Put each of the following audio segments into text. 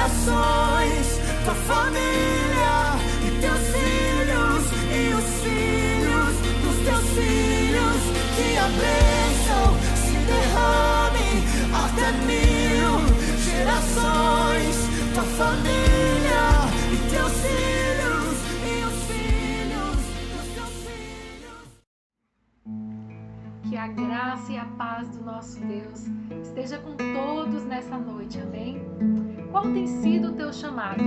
gerações, tua família e teus filhos e os filhos dos teus filhos, que a bênção se derrame até 1000 gerações, tua família e teus filhos e os filhos dos teus filhos. Que a graça e a paz do nosso Deus esteja com todos nessa noite, amém? Qual tem sido o teu chamado?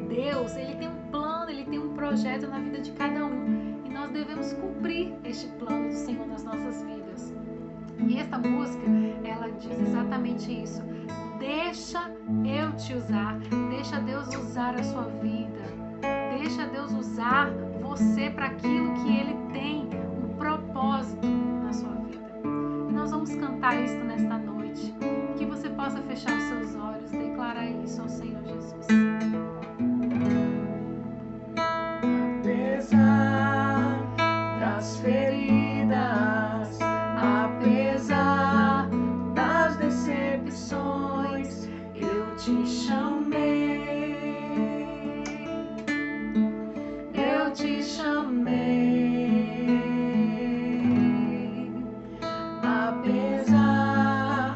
Deus, Ele tem um plano, Ele tem um projeto na vida de cada um e nós devemos cumprir este plano do Senhor nas nossas vidas. E esta música, ela diz exatamente isso. Deixa eu te usar, deixa Deus usar a sua vida, deixa Deus usar você para aquilo que Ele tem um propósito na sua vida. E nós vamos cantar isso nesta noite, que você possa fechar os seus olhos, declarar isso ao Senhor Jesus. Apesar das feridas, apesar das decepções, eu te chamei, eu te chamei. Apesar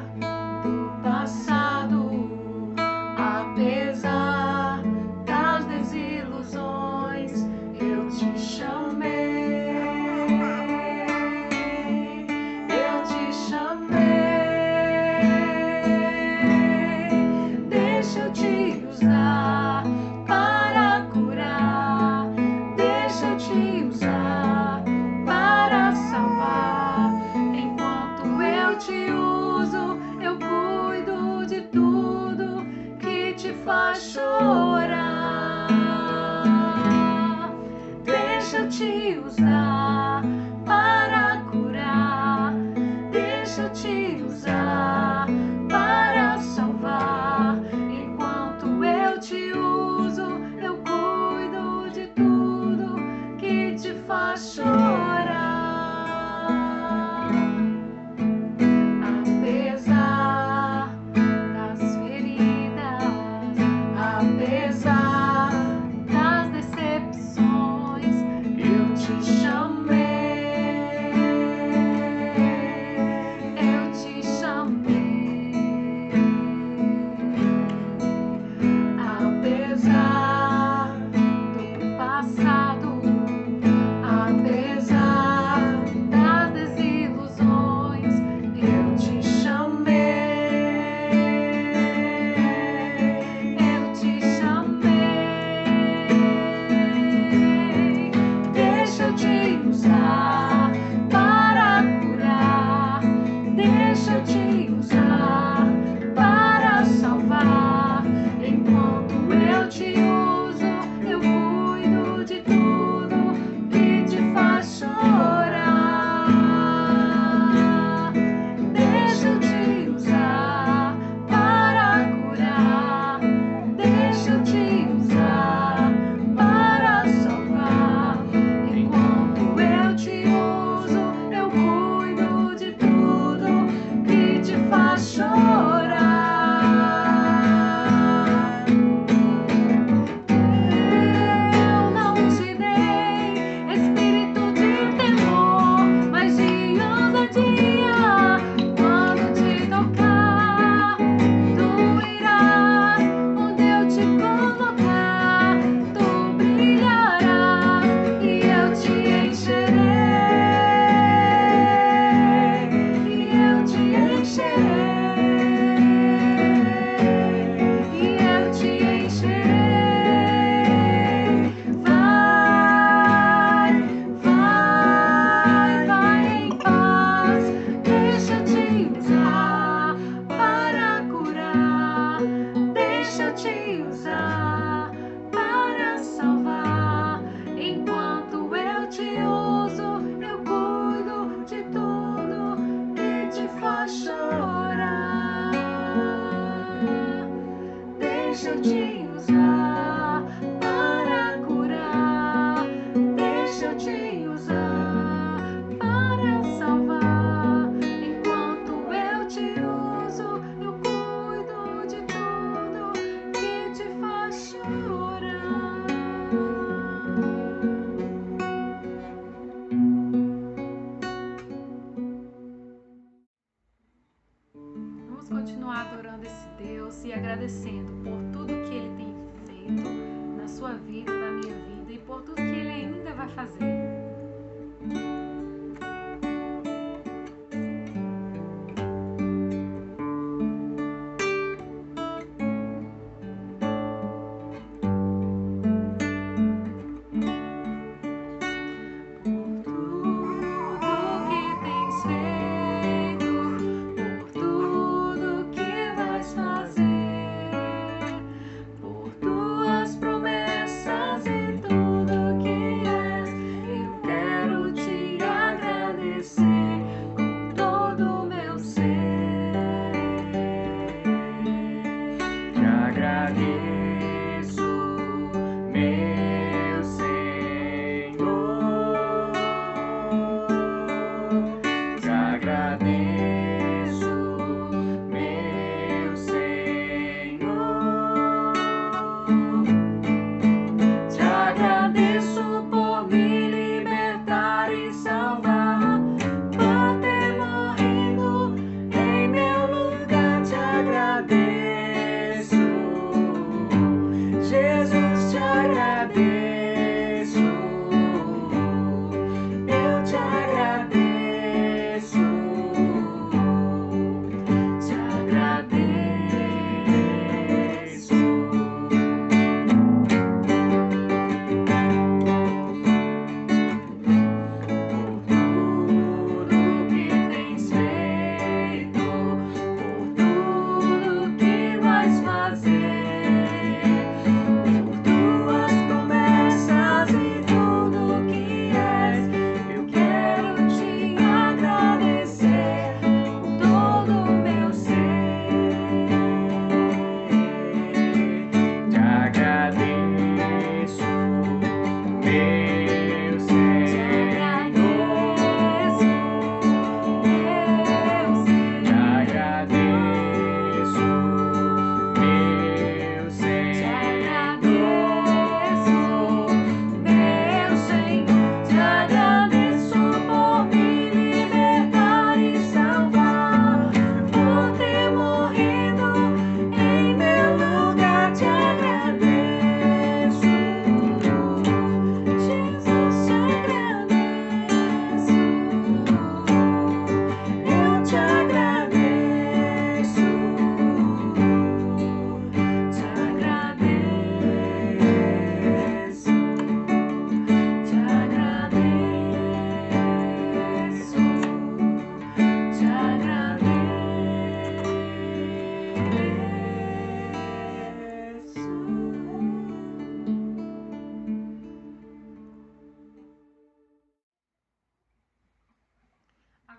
vamos continuar adorando esse Deus e agradecendo por tudo que Ele tem feito na sua vida, na minha vida e por tudo que Ele ainda vai fazer.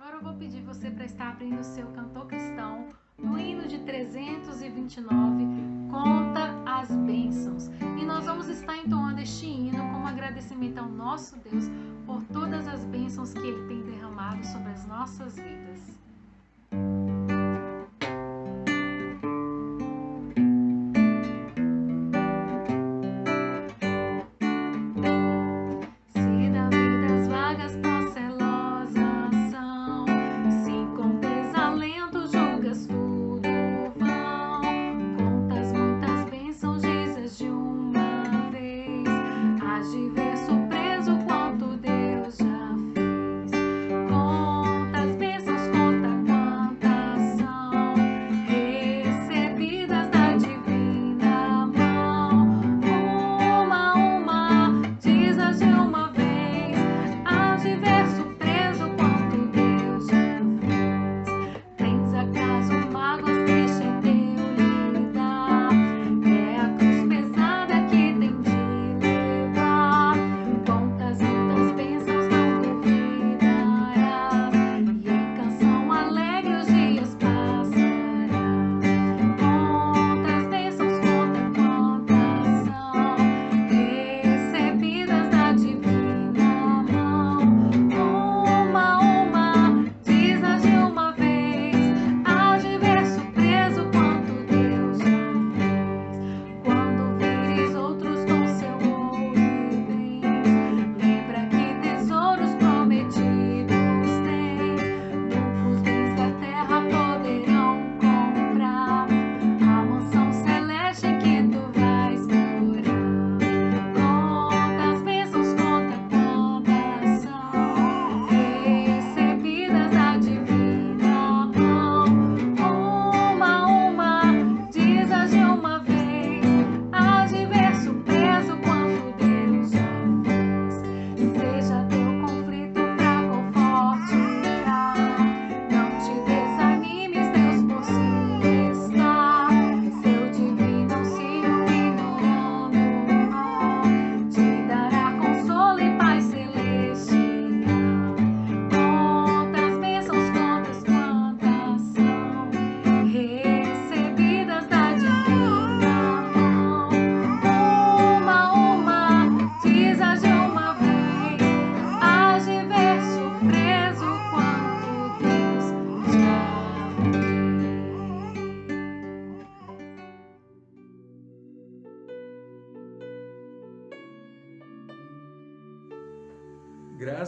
Agora eu vou pedir você para estar abrindo o seu cantor cristão no hino de 329, Conta as Bênçãos. E nós vamos estar entoando este hino como agradecimento ao nosso Deus por todas as bênçãos que Ele tem derramado sobre as nossas vidas. Conta as bênçãos, conta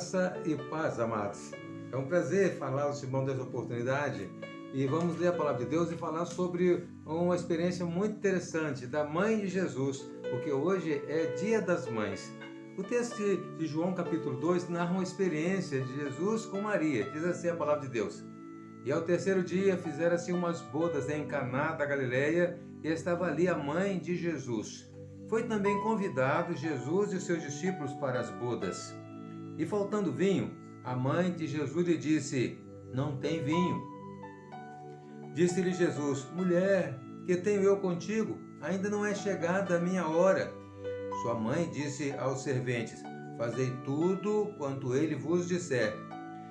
Graça e paz, amados. É um prazer falar aos irmãos dessa oportunidade e vamos ler a palavra de Deus e falar sobre uma experiência muito interessante da mãe de Jesus, porque hoje é Dia das Mães. O texto de João capítulo 2 narra uma experiência de Jesus com Maria. Diz assim a palavra de Deus: E ao terceiro dia fizeram-se umas bodas em Caná da Galileia e estava ali a mãe de Jesus. Foi também convidado Jesus e os seus discípulos para as bodas. E faltando vinho, a mãe de Jesus lhe disse: Não tem vinho. Disse-lhe Jesus: Mulher, que tenho eu contigo? Ainda não é chegada a minha hora. Sua mãe disse aos serventes: Fazei tudo quanto ele vos disser.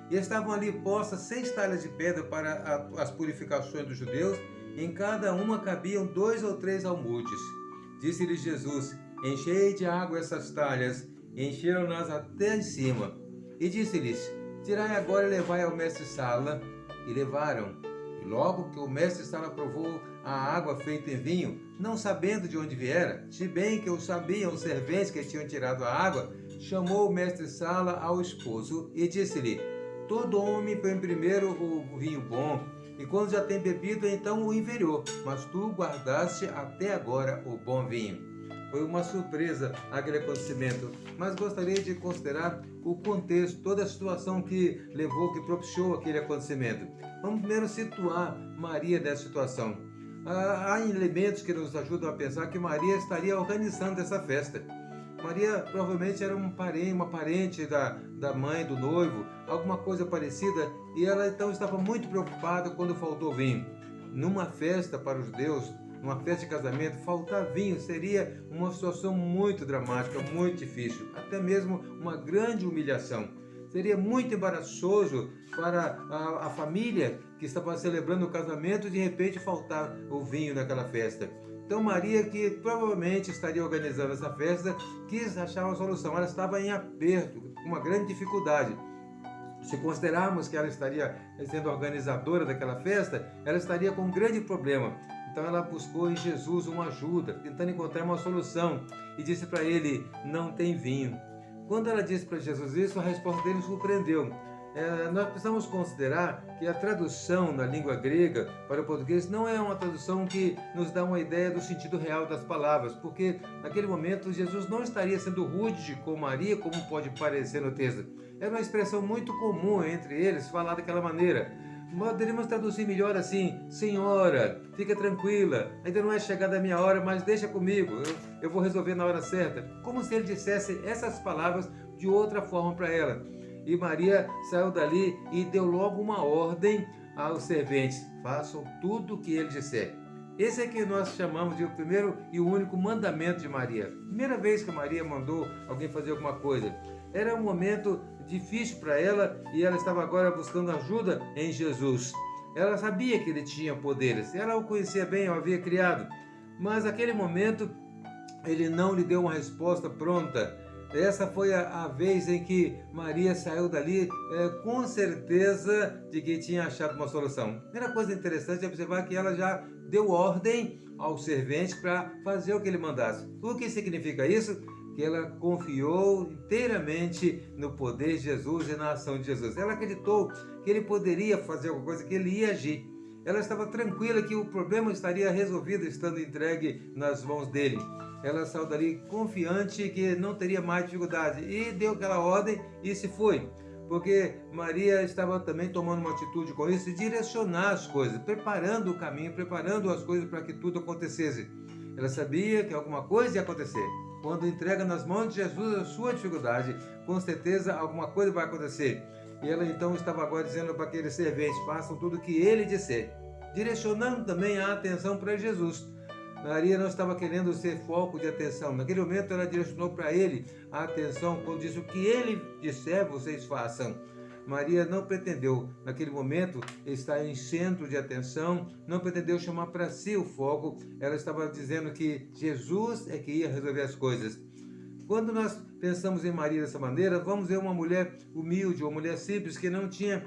E estavam ali postas 6 talhas de pedra para as purificações dos judeus, e em cada uma cabiam 2 ou 3 almudes. Disse-lhe Jesus: Enchei de água essas talhas. E encheram-nas até em cima. E disse-lhes: Tirai agora e levai ao mestre-sala. E levaram. E logo que o mestre-sala provou a água feita em vinho, não sabendo de onde viera, se bem que o sabiam os serventes que tinham tirado a água, chamou o mestre-sala ao esposo e disse-lhe: Todo homem põe primeiro o vinho bom, e quando já tem bebido, então o inferior, mas tu guardaste até agora o bom vinho. Foi uma surpresa aquele acontecimento, mas gostaria de considerar o contexto, toda a situação que levou, que propiciou aquele acontecimento. Vamos primeiro situar Maria nessa situação. Há elementos que nos ajudam a pensar que Maria estaria organizando essa festa. Maria provavelmente era uma parente da mãe do noivo, alguma coisa parecida, e ela então estava muito preocupada quando faltou vinho. Numa festa para os judeus, numa festa de casamento, faltar vinho seria uma situação muito dramática, muito difícil, até mesmo uma grande humilhação. Seria muito embaraçoso para a família que estava celebrando o casamento de repente faltar o vinho naquela festa. Então Maria, que provavelmente estaria organizando essa festa, quis achar uma solução. Ela estava em aperto, com uma grande dificuldade. Se considerarmos que ela estaria sendo organizadora daquela festa, ela estaria com um grande problema. Então ela buscou em Jesus uma ajuda, tentando encontrar uma solução, e disse para ele: Não tem vinho. Quando ela disse para Jesus isso, a resposta dele surpreendeu. Nós precisamos considerar que a tradução na língua grega para o português não é uma tradução que nos dá uma ideia do sentido real das palavras, porque naquele momento Jesus não estaria sendo rude com Maria, como pode parecer no texto. Era uma expressão muito comum entre eles falar daquela maneira. Poderíamos traduzir melhor assim: Senhora, fica tranquila, ainda não é chegada a minha hora, mas deixa comigo, eu vou resolver na hora certa. Como se ele dissesse essas palavras de outra forma para ela. E Maria saiu dali e deu logo uma ordem aos serventes: façam tudo o que ele disser. Esse é que nós chamamos de o primeiro e o único mandamento de Maria. Primeira vez que Maria mandou alguém fazer alguma coisa. Era um momento difícil para ela e ela estava agora buscando ajuda em Jesus. Ela sabia que ele tinha poderes, ela o conhecia bem, o havia criado. Mas naquele momento ele não lhe deu uma resposta pronta. Essa foi a vez em que Maria saiu dali com certeza de que tinha achado uma solução. Primeira coisa interessante é observar que ela já deu ordem aos serventes para fazer o que ele mandasse. O que significa isso? Que ela confiou inteiramente no poder de Jesus e na ação de Jesus. Ela acreditou que ele poderia fazer alguma coisa, que ele ia agir. Ela estava tranquila que o problema estaria resolvido estando entregue nas mãos dele. Ela saiu dali confiante que não teria mais dificuldade e deu aquela ordem e se foi. Porque Maria estava também tomando uma atitude com isso, de direcionar as coisas, preparando o caminho, preparando as coisas para que tudo acontecesse. Ela sabia que alguma coisa ia acontecer. Quando entrega nas mãos de Jesus a sua dificuldade, com certeza alguma coisa vai acontecer. E ela então estava agora dizendo para aqueles serventes: façam tudo o que ele disser, direcionando também a atenção para Jesus. Maria não estava querendo ser foco de atenção. Naquele momento ela direcionou para ele a atenção quando disse: o que ele disser, vocês façam. Maria não pretendeu, naquele momento, estar em centro de atenção, não pretendeu chamar para si o foco. Ela estava dizendo que Jesus é que ia resolver as coisas. Quando nós pensamos em Maria dessa maneira, vamos ver uma mulher humilde, uma mulher simples, que não tinha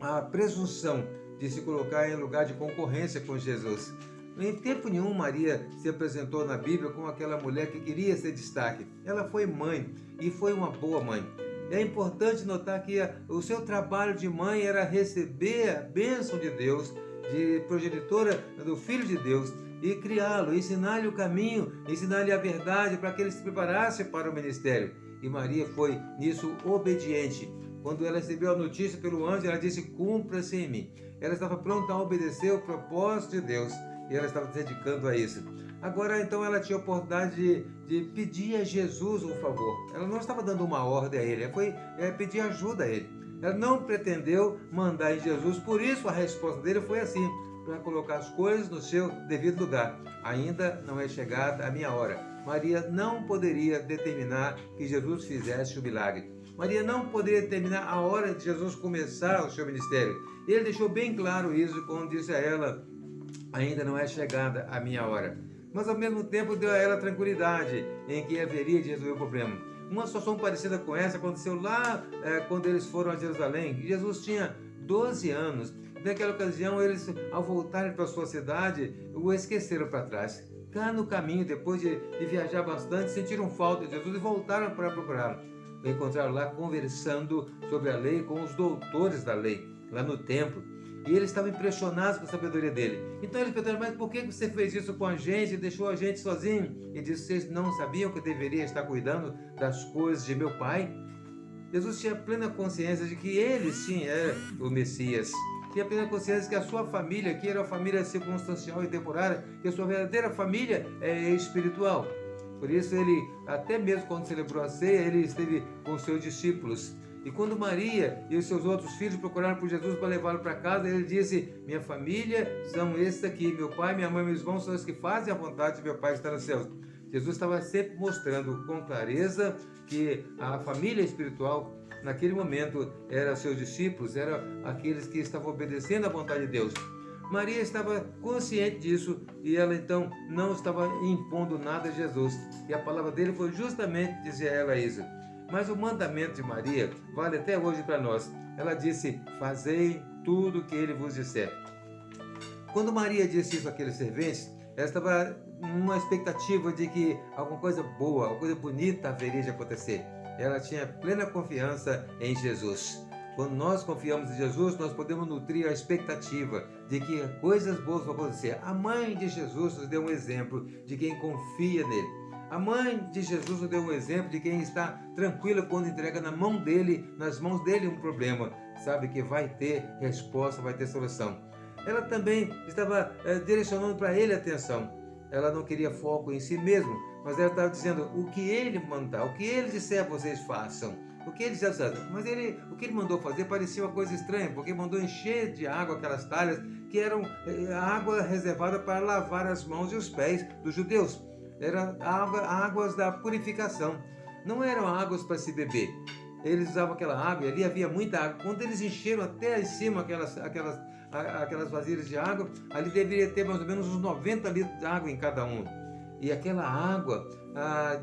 a presunção de se colocar em lugar de concorrência com Jesus. Em tempo nenhum Maria se apresentou na Bíblia como aquela mulher que queria ser destaque. Ela foi mãe e foi uma boa mãe. É importante notar que o seu trabalho de mãe era receber a bênção de Deus, de progenitora do Filho de Deus, e criá-lo, ensinar-lhe o caminho, ensinar-lhe a verdade para que ele se preparasse para o ministério. E Maria foi nisso obediente. Quando ela recebeu a notícia pelo anjo, ela disse: cumpra-se em mim. Ela estava pronta a obedecer o propósito de Deus e ela estava se dedicando a isso. Agora, então, ela tinha a oportunidade de pedir a Jesus um favor. Ela não estava dando uma ordem a ele, ela foi pedir ajuda a ele. Ela não pretendeu mandar em Jesus, por isso a resposta dele foi assim: para colocar as coisas no seu devido lugar. Ainda não é chegada a minha hora. Maria não poderia determinar que Jesus fizesse o milagre. Maria não poderia determinar a hora de Jesus começar o seu ministério. Ele deixou bem claro isso quando disse a ela: ainda não é chegada a minha hora. Mas ao mesmo tempo deu a ela tranquilidade em que haveria de resolver o problema. Uma situação parecida com essa aconteceu lá quando eles foram a Jerusalém. Jesus tinha 12 anos. Naquela ocasião, eles, ao voltarem para a sua cidade, o esqueceram para trás. Cá no caminho, depois de viajar bastante, sentiram falta de Jesus e voltaram para procurá-lo. Encontraram lá conversando sobre a lei com os doutores da lei, lá no templo. E eles estavam impressionados com a sabedoria dele. Então eles perguntaram: mas por que você fez isso com a gente e deixou a gente sozinho? E disse: vocês não sabiam que eu deveria estar cuidando das coisas de meu pai? Jesus tinha plena consciência de que ele sim era o Messias. Tinha plena consciência que a sua família, que era uma família circunstancial e temporária, que a sua verdadeira família é espiritual. Por isso ele, até mesmo quando celebrou a ceia, ele esteve com seus discípulos. E quando Maria e os seus outros filhos procuraram por Jesus para levá-lo para casa, ele disse: minha família são estes aqui, meu pai, minha mãe e meus irmãos são os que fazem a vontade de meu pai que está nos céus. Jesus estava sempre mostrando com clareza que a família espiritual, naquele momento, eram seus discípulos, eram aqueles que estavam obedecendo à vontade de Deus. Maria estava consciente disso e ela então não estava impondo nada a Jesus. E a palavra dele foi justamente dizer a ela isso. Mas o mandamento de Maria vale até hoje para nós. Ela disse: fazei tudo o que ele vos disser. Quando Maria disse isso àqueles serventes, ela estava numa expectativa de que alguma coisa boa, alguma coisa bonita haveria de acontecer. Ela tinha plena confiança em Jesus. Quando nós confiamos em Jesus, nós podemos nutrir a expectativa de que coisas boas vão acontecer. A mãe de Jesus nos deu um exemplo de quem confia nele. A mãe de Jesus nos deu um exemplo de quem está tranquila quando entrega na mão dele, nas mãos dele um problema. Sabe que vai ter resposta, vai ter solução. Ela também estava direcionando para ele a atenção. Ela não queria foco em si mesmo, mas ela estava dizendo: o que ele mandar, o que ele disser, vocês façam. O que ele disser, mas o que ele mandou fazer parecia uma coisa estranha, porque mandou encher de água aquelas talhas que eram água reservada para lavar as mãos e os pés dos judeus. Eram águas da purificação, não eram águas para se beber. Eles usavam aquela água e ali havia muita água. Quando eles encheram até em cima aquelas vasilhas de água, ali deveria ter mais ou menos uns 90 litros de água em cada um. E aquela água,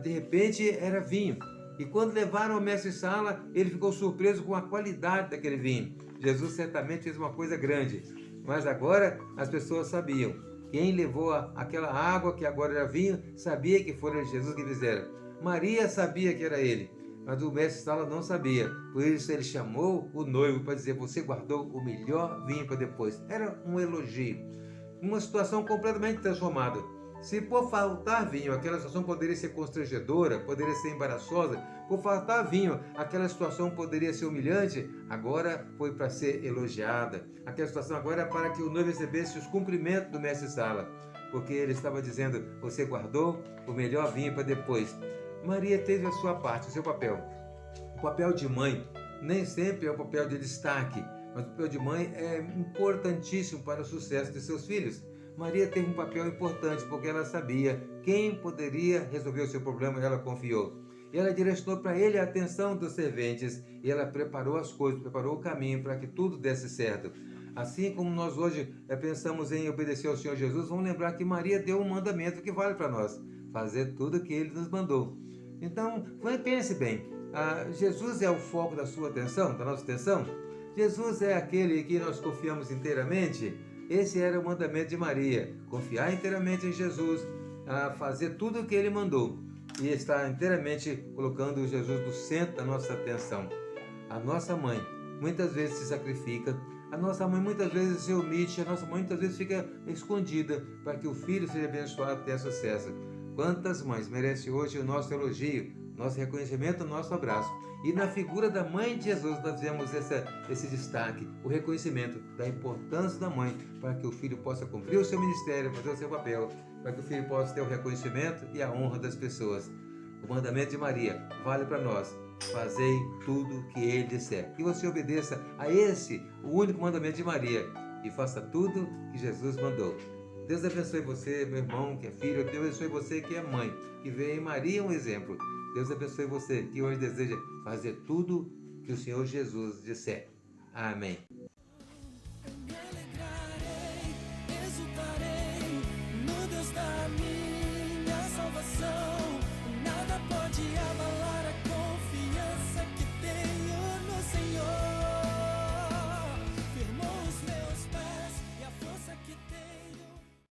de repente, era vinho. E quando levaram ao mestre-sala, ele ficou surpreso com a qualidade daquele vinho. Jesus certamente fez uma coisa grande, mas agora as pessoas sabiam. Quem levou aquela água que agora era vinho, sabia que foi Jesus que fizera. Maria sabia que era ele, mas o mestre-sala não sabia. Por isso ele chamou o noivo para dizer: você guardou o melhor vinho para depois. Era um elogio. Uma situação completamente transformada. Se por faltar vinho, aquela situação poderia ser constrangedora, poderia ser embaraçosa. Por faltar vinho, aquela situação poderia ser humilhante. Agora foi para ser elogiada. Aquela situação agora é para que o noivo recebesse os cumprimentos do mestre-sala. Porque ele estava dizendo: você guardou o melhor vinho para depois. Maria teve a sua parte, o seu papel. O papel de mãe nem sempre é o papel de destaque, mas o papel de mãe é importantíssimo para o sucesso de seus filhos. Maria teve um papel importante porque ela sabia quem poderia resolver o seu problema e ela confiou. E ela direcionou para ele a atenção dos serventes e ela preparou as coisas, preparou o caminho para que tudo desse certo. Assim como nós hoje pensamos em obedecer ao Senhor Jesus, vamos lembrar que Maria deu um mandamento que vale para nós: fazer tudo o que ele nos mandou. Então, pense bem, Jesus é o foco da sua atenção, da nossa atenção? Jesus é aquele que nós confiamos inteiramente? Esse era o mandamento de Maria: confiar inteiramente em Jesus, fazer tudo o que ele mandou e estar inteiramente colocando Jesus no centro da nossa atenção. A nossa mãe muitas vezes se sacrifica, a nossa mãe muitas vezes se omite, a nossa mãe muitas vezes fica escondida para que o filho seja abençoado e tenha sucesso. Quantas mães merecem hoje o nosso elogio, nosso reconhecimento, nosso abraço? E na figura da mãe de Jesus nós vemos esse destaque, o reconhecimento da importância da mãe para que o filho possa cumprir o seu ministério, fazer o seu papel, para que o filho possa ter o reconhecimento e a honra das pessoas. O mandamento de Maria vale para nós. Fazei tudo o que ele disser. Que você obedeça a esse, o único mandamento de Maria, e faça tudo que Jesus mandou. Deus abençoe você, meu irmão, que é filho. Deus abençoe você, que é mãe, que vê em Maria um exemplo. Deus abençoe você, que hoje deseja fazer tudo que o Senhor Jesus disser. Amém.